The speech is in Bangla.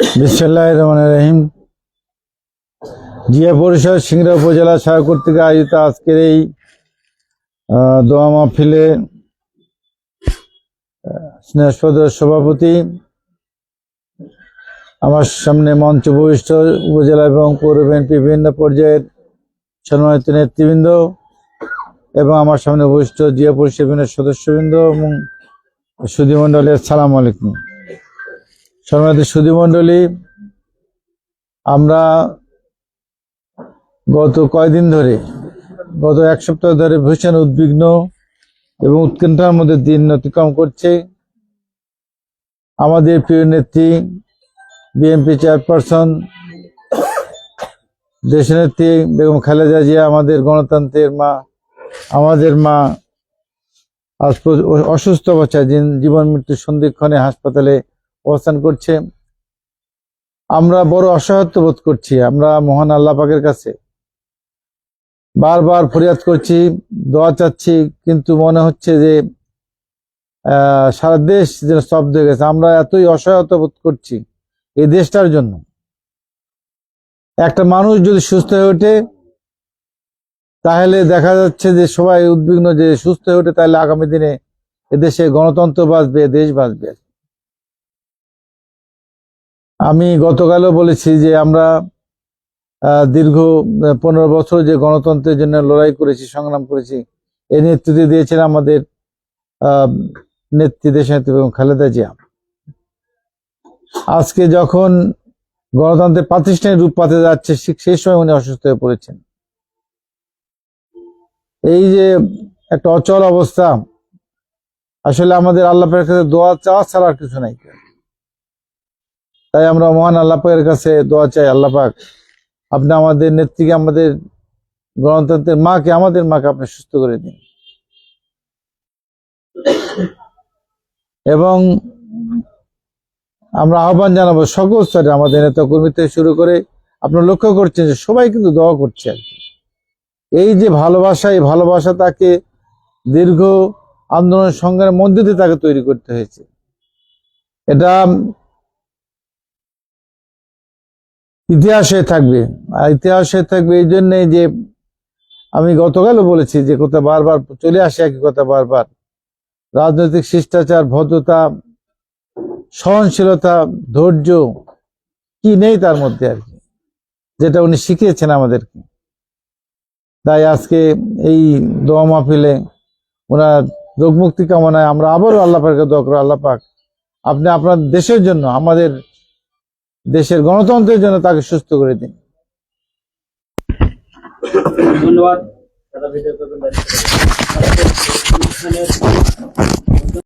বিসমিল্লাহির রহমানির রহিম। জিয়া পরিষদ সিংড়া উপজেলা শাখা কর্তৃক আয়োজিত আজকের এই দোয়া মাহফিলে স্নেহসদর সভাপতি, আমার সামনে মঞ্চ উপবিষ্ট উপজেলা এবং পৌর বিএনপি বিভিন্ন পর্যায়ের সম্মানিত নেতৃবৃন্দ এবং আমার সামনে উপবিষ্ট জিয়া পরিষদ বিভিন্ন সদস্যবৃন্দ এবং সুধীমণ্ডলী, আসসালামু আলাইকুম। সম্মানিত সুধীমণ্ডলী, আমরা গত কয়েকদিন ধরে, গত এক সপ্তাহ ধরে ভীষণ উদ্বিগ্ন এবং উৎকণ্ঠার মধ্যে দিন অতিক্রম করছে। আমাদের প্রিয় নেত্রী, বিএনপি চেয়ারপারসন, দেশনেত্রী বেগম খালেদা জিয়া, আমাদের গণতন্ত্রের মা, আমাদের মা, আজ অসুস্থ অবস্থায় জীবন মৃত্যুর সন্ধিক্ষণে হাসপাতালে অবস্থান করছে। আমরা বড় অসহায়ত্ব বোধ করছি। আমরা মহান আল্লাহ পাকের কাছে বারবার ফরিয়াদ করছি, দোয়া চাচ্ছি, কিন্তু মনে হচ্ছে যে সারা দেশ যেন স্তব্ধ হয়ে গেছে। আমরা এতই অসহায়ত্ব বোধ করছি এই দেশটার জন্য। একটা মানুষ যদি সুস্থ হয়ে ওঠে তাহলে দেখা যাচ্ছে যে সবাই উদ্বিগ্ন, যে সুস্থ হয়ে ওঠে তাহলে আগামী দিনে এদেশে গণতন্ত্র বাঁচবে, দেশ বাঁচবে। আমি গতকালও বলেছি যে আমরা দীর্ঘ 15 বছর যে গণতন্ত্রের জন্য লড়াই করেছি, সংগ্রাম করেছি, এই নেতৃত্ব দিয়েছিলেন আমাদের নেত্রী, দেশনেত্রী বেগম খালেদা জিয়া। আজকে যখন গণতন্ত্রের প্রাতিষ্ঠানিক রূপ পাতে যাচ্ছে, সেই সময় উনি অসুস্থ হয়ে পড়েছেন। এই যে একটা অচল অবস্থা, আসলে আমাদের আল্লাহ পাকের কাছে দোয়া চাওয়া ছাড়া আর কিছু নাই। তাই আমরা মহান আল্লাহ পাকের কাছে দোয়া চাই, আল্লাহ পাক আপনি আমাদের নেত্রীকে, আমাদের গণতন্ত্রের মাকে, আমাদের মাকে আপনি সুস্থ করে দিন। এবং আমরা আহ্বান জানাবো সকল স্তরে, আমাদের নেতা কর্মী থেকে শুরু করে, আপনারা লক্ষ্য করছেন যে সবাই কিন্তু দোয়া করছে আর কি। এই যে ভালোবাসা, এই ভালোবাসা তাকে দীর্ঘ আন্দোলন সংগ্রামের মধ্যে দিয়ে তাকে তৈরি করতে হয়েছে। এটা ইতিহাসে থাকবে, আর ইতিহাসে থাকবে এই জন্যই যে আমি গতকালও বলেছি যে কথা বারবার চলে আসে, একই কথা বারবার, রাজনৈতিক শিষ্টাচার, ভদ্রতা, সহনশীলতা, ধৈর্য কি নেই তার মধ্যে আর কি, যেটা উনি শিখিয়েছেন আমাদেরকে। তাই আজকে এই দোয়া মাহফিলে ওনার রোগ মুক্তি কামনায় আমরা আবারও আল্লাহ পাকের দোয়া করব, আল্লাহ পাক আপনি আপনার দেশের জন্য, আমাদের দেশের গণতন্ত্রের জন্য তাকে সুস্থ করে দিন। ধন্যবাদ।